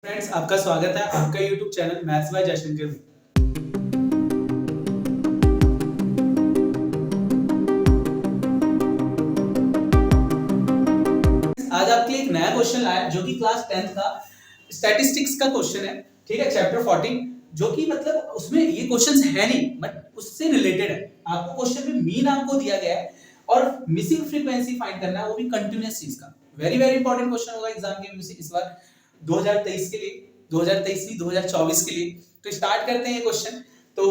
Friends, आपका स्वागत है आपका YouTube channel maths by Jaishankar में। आज आपके लिए एक नया क्वेश्चन लाया है जो कि क्लास 10th का स्टैटिस्टिक्स का क्वेश्चन है। ठीक है, चैप्टर 14, जो कि मतलब उसमें ये क्वेश्चंस है नहीं बट उससे रिलेटेड है। आपको क्वेश्चन में मीन आपको दिया गया है और मिसिंग फ्रीक्वेंसी फाइंड करना है, वो भी कंटीन्यूअस चीज का। वेरी वेरी इंपॉर्टेंट क्वेश्चन होगा एग्जाम के व्यू से इस बार 2023 के लिए, 2023 नहीं 2024 के लिए। तो स्टार्ट करते हैं ये क्वेश्चन। तो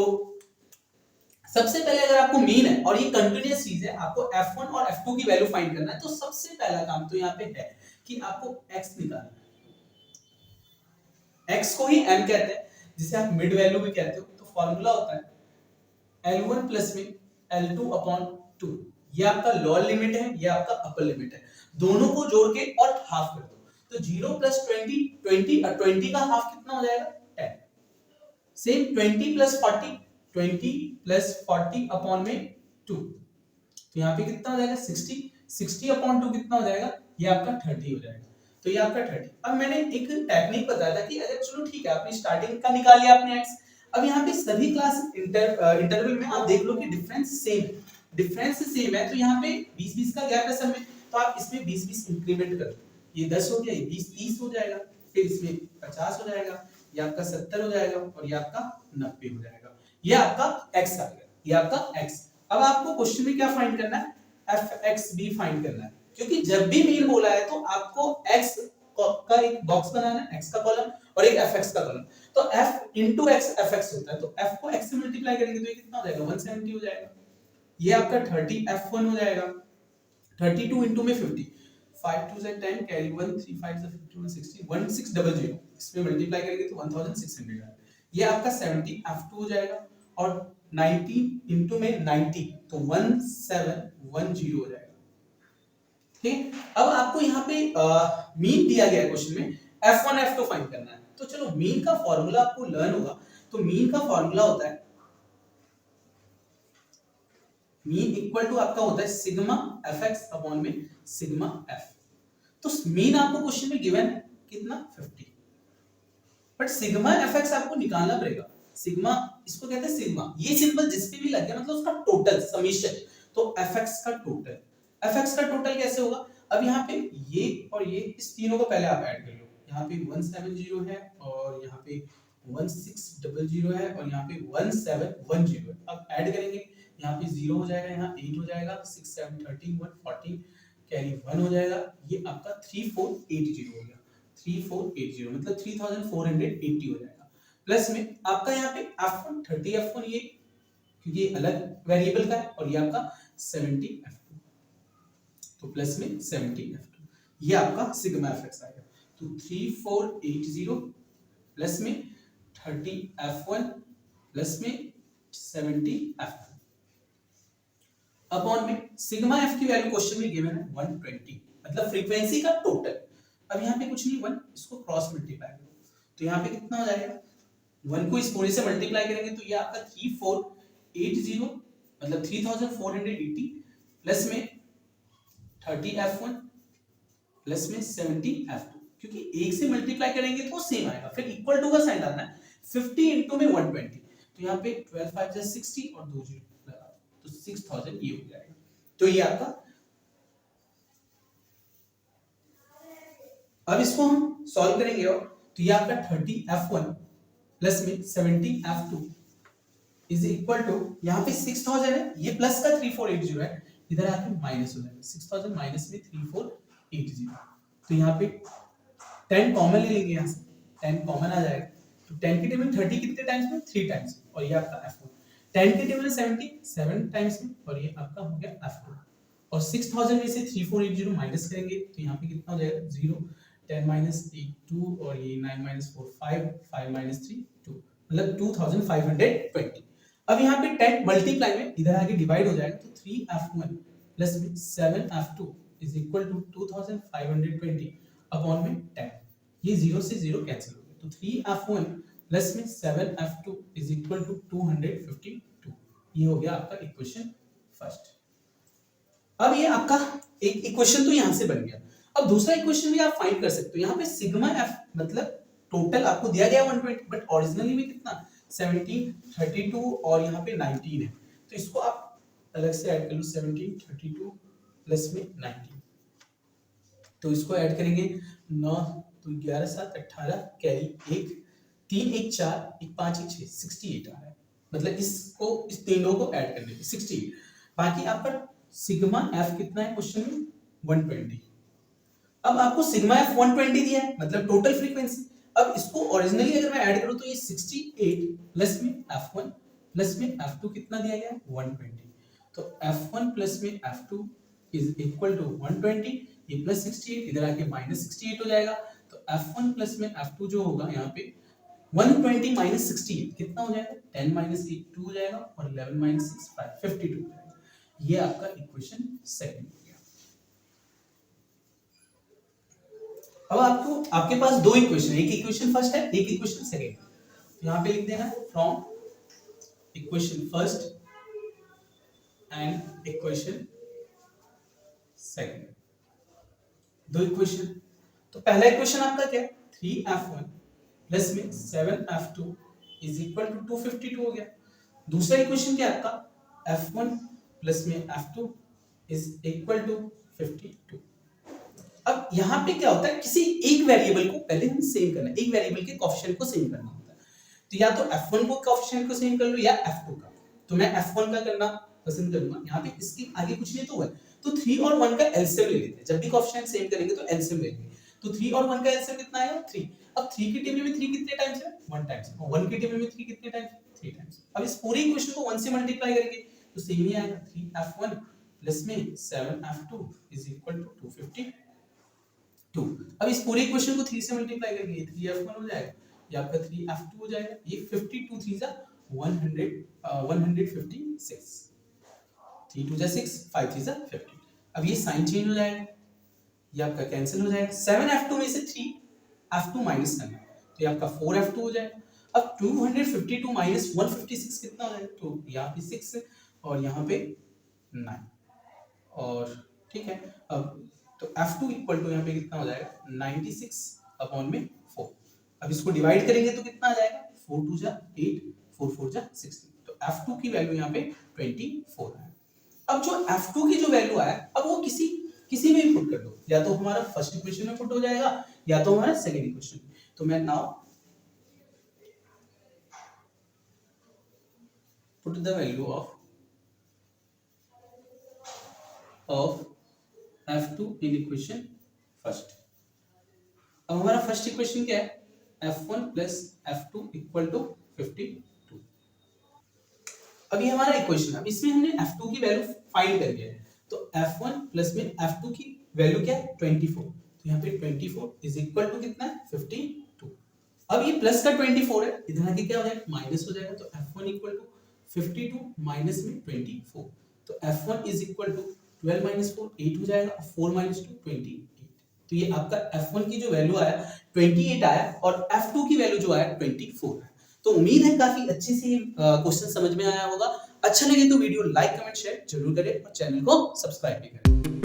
सबसे पहले अगर आपको मीन है और ये कंटीन्यूअस चीज है, आपको f1 और f2 की वैल्यू फाइंड करना है, तो सबसे पहला काम तो यहाँ पे है कि आपको x निकालना है। x को ही m कहते हैं, जिसे आप मिड वैल्यू भी कहते हो। तो फॉर्मूला होता है L1 प्लस में L2 अपॉन 2। ये आपका लोअर लिमिट है, ये आपका अपर लिमिट है। दोनों को जोड़ के और हाफ कर दो, तो 0 प्लस 20 20 और 20 का हाफ कितना हो जाएगा 10। सेम 20 प्लस 40 20 प्लस 40 अपॉन में 2, तो यहाँ पे कितना हो जाएगा 60। 60 अपॉन 2 कितना हो जाएगा, ये आपका 30 हो जाएगा। तो ये आपका 30। अब मैंने एक टेक्निक बताया था कि अगर चलो ठीक है आपने स्टार्टिंग का निकाल लिया आपने x, अब यहाँ पे सभी क्लास इंटरवल में आप देख लो कि डिफरेंस सेम है। डिफरेंस सेम है तो यहाँ पे 20-20 का गैप है सब में, तो आप इसमें 20-20 इंक्रीमेंट कर दो। ये 10 हो गया, ये 20-30 हो जाएगा, फिर इसमें 50 हो जाएगा, ये आपका 70 हो जाएगा और ये आपका 90 हो जाएगा। ये आपका x आ गया, ये आपका x। अब आपको क्वेश्चन में क्या फाइंड करना है, fxb फाइंड करना है, क्योंकि जब भी मीन बोला है तो आपको x का एक बॉक्स बनाना है, x का कॉलम और एक fx का कॉलम। तो f into x fx होता है, तो f को x से मल्टीप्लाई करेंगे तो ये कितना हो जाएगा 170 हो जाएगा। ये आपका 30 f1 हो जाएगा। 32 into में 50, 5 2 से 10 कैरी 1 3 5 से 51 60 1600, इसमें मल्टीप्लाई करेंगे तो 1600 आएगा। ये आपका 70 f2 हो जाएगा और 90 into में 90, तो 1710 हो जाएगा। ठीक, अब आपको यहाँ पे मीन दिया गया है क्वेश्चन में, f1 f2 फाइंड करना है। तो चलो मीन का फॉर्मूला आपको लर्न होगा। तो मीन का फॉर्मूला होता है, मीन इक्वल टू आपका होता है सिग्मा fx अपॉन में सिग्मा f। तो मीन आपको क्वेश्चन में गिवन है कितना 50, बट सिग्मा fx आपको निकालना पड़ेगा। सिग्मा, इसको कहते हैं सिग्मा, ये सिंबल जिस पे भी लग गया मतलब उसका टोटल समीशन। तो fx का टोटल, fx का टोटल कैसे होगा, अब यहाँ पे ये और ये इस तीनों को पहले आप ऐड कर लो। यहाँ पे 170 है और यहाँ पे 1600 है और यहाँ पे 1710 है। अब ऐड करेंगे, यहाँ पे 0 हो जाएगा, यहाँ 8 हो जाएगा, 6 7 13 140 कैरी 1 हो जाएगा। ये आपका 3480 हो गया। 3480 मतलब 3480 हो जाएगा। प्लस में आपका यहाँ पे f1 30 f1, ये क्योंकि ये अलग वेरिएबल का है, और ये आपका 70 f2, तो प्लस में 70 f2, ये आपका सिग्मा fx आएगा। तो 3480 प्लस में 30 f1 प्लस में 70 f2 अपॉन में सिग्मा f की वैल्यू क्वेश्चन में गिवन है 120, मतलब फ्रीक्वेंसी का टोटल। अब यहाँ पे कुछ नहीं, 1 इसको क्रॉस मल्टीप्लाई करो, तो यहाँ पे कितना हो जाएगा, 1 को इस पूरे से मल्टीप्लाई करेंगे तो ये आपका 3480 मतलब 3480 प्लस में 30 f1 प्लस में 70 f2, क्योंकि एक से मल्टीप्लाई करेंगे तो सेम आएगा, फिर इक्वल टू का साइन डालना है। 50 into में 120, तो यहाँ पे 12 5 60 और 2 0 लगा, तो 6000 ये हो जाएगा। तो ये आपका, अब इसको हम सॉल्व करेंगे और तो ये आपका 30 f1 प्लस में 70 f2 इज इक्वल टू, यहाँ पे 6000 है, ये प्लस का 3480 है, इधर आके माइनस हो जाएगा। 6000 माइनस में 3480, तो यहाँ पे 10 कॉमन ले लेंगे, यहाँ से 10 कॉमन आ जाएगा, तो 10 के टेबल 30 कितने टाइम्स में 3 टाइम्स, और ये आपका f1। 10 के टेबल 70 7 टाइम्स में, और ये आपका हो गया f2। और 6000 में से 3480 माइनस करेंगे तो यहाँ पे कितना हो जाएगा 0, 10 माइनस 8 2, और ये 9 माइनस 4 5, 5 माइनस 3 2, मतलब 2520। अब यहाँ पे 10 मल्टीप्लाई में इधर आगे डिवाइड हो जाएगा, तो 3f1 प्लस में 7f2 is equal to 2520 upon में 10, ये 0 से 0 कैंसिल हो गया, तो 3f1 प्लस में 7f2 इज इक्वल टू 252। ये हो गया आपका इक्वेशन फर्स्ट। अब ये आपका एक इक्वेशन तो यहां से बन गया। अब दूसरा इक्वेशन भी आप फाइंड कर सकते हो, यहाँ पे सिग्मा f मतलब टोटल आपको दिया गया 120, बट ओरिजिनली में कितना 17, 32 और यहाँ पे 19 है, तो इसको आप अलग से ऐड कर लो, 17, 32 प्लस में 19, तो इसको ऐड करेंगे 9 तो 11 7 18 कैरी 1 3 1 4 1 5 1 6 68 आ रहा है, मतलब इसको इस तीनों को ऐड करने की 68। बाकी आपका सिग्मा एफ कितना है क्वेश्चन में 120। अब आपको सिग्मा एफ 120 दिया है, मतलब टोटल फ्रीक्वेंसी। अब इसको ओरिजिनली अगर मैं ऐड करूं तो ये 68 प्लस में f1 प्लस में f2 कितना दिया गया है 120, तो f1 प्लस में f2 इज इक्वल टू 120, ये प्लस 68 इधर आके माइनस 68 हो जाएगा, तो f1 प्लस में f2 जो होगा यहाँ पे 120 माइनस 68 कितना हो जाएगा 10 माइनस 8 2 हो जाएगा, और 11 माइनस 6 5 52 हो जाएगा। ये आपका इक्वेशन सेकंड हो गया। अब आपको आपके पास दो इक्वेशन, एक इक्वेशन फर्स्ट है एक इक्वेशन सेकंड, तो यहाँ पे लिख देना from equation first and equation second, दो इक्वेशन। तो पहला इक्वेशन आपका क्या है 3f1 प्लस में 7f2 इज इक्वल टू 252 हो गया। दूसरा इक्वेशन क्या है आपका f1 प्लस में f2 इज इक्वल टू 52। अब यहाँ पे क्या होता है, किसी एक वेरिएबल को पहले हम सेम करना है, एक वेरिएबल के कोएफिशिएंट को सेम करना होता है, तो या तो f1 को कोएफिशिएंट को सेम कर लो या f2 का, तो मैं f1 का करना पसंद करूंगा। यहाँ पे इसके आगे कुछ नहीं तो है, तो 3 और 1 का एलसीएम ले लेते हैं, जब भी कोएफिशिएंट सेम करेंगे तो एलसीएम लेंगे, तो 3 और 1 का एलसीएम कितना आएगा 3। अब 3 की टेबल में 3 कितने टाइम्स है 1 टाइम्स, और 1 की टेबल में 3 कितने टाइम्स 3 टाइम्स। अब इस पूरी इक्वेशन को 1 से मल्टीप्लाई करेंगे तो सेम ही आएगा 3f1 प्लस में 7f2 इज इक्वल टू 252। अब इस पूरे इक्वेशन को 3 से मल्टीप्लाई करेंगे, ये 3f1 हो जाएगा, ये आपका 3f2 हो जाएगा, ये 52 3 जा 100 156, 3 2 जा 6 5 3 जा 50। अब ये साइन चेंज हो जाएगा, ये आपका कैंसिल हो जाएगा, 7f2 में से 3f2 माइनस करना है, तो ये आपका 4f2 हो जाएगा। अब 252 माइनस 156 कितना हो जाएगा, तो यहाँ पे 6 और यहाँ पे 9, और ठीक है। अब तो f2 इक्वल टू यहाँ पे कितना हो जाएगा 96 अपॉन में 4। अब इसको डिवाइड करेंगे तो कितना आ जाएगा 4 2 जा 8 4 4 जा 16, तो f2 की वैल्यू यहाँ पे 24 है। अब जो f2 की जो वैल्यू आया, अब वो किसी में भी पुट कर दो, या तो हमारा फर्स्ट इक्वेशन में पुट हो जाएगा या तो हमारा सेकंड इक्वेशन में। तो मैं now put the value of f2 in equation first. अब हमारा फर्स्ट इक्वेशन क्या है f1 plus f2 equal to 52। अब ये हमारा इक्वेशन है, अब इसमें हमने f2 की वैल्यू फाइंड कर लिया है, तो f1 प्लस में f2 की वैल्यू क्या है 24, तो यहाँ पे 24 इज इक्वल टू कितना है 52। अब ये प्लस का 24 है, इधर आके क्या हो जाएगा माइनस हो जाएगा, तो f1 इक्वल टू 52 माइनस में 24, तो f1 is equal to 12 minus 4 8 हो जाएगा, और 4 माइनस 2 28। तो ये आपका f1 की जो वैल्यू आया 28 आया, और f2 की वैल्यू जो आया 24 है। तो उम्मीद है काफी अच्छे से क्वेश्चन समझ में आया होगा। अच्छा लगे तो वीडियो लाइक कमेंट शेयर जरूर करें और चैनल को सब्सक्राइब भी करें।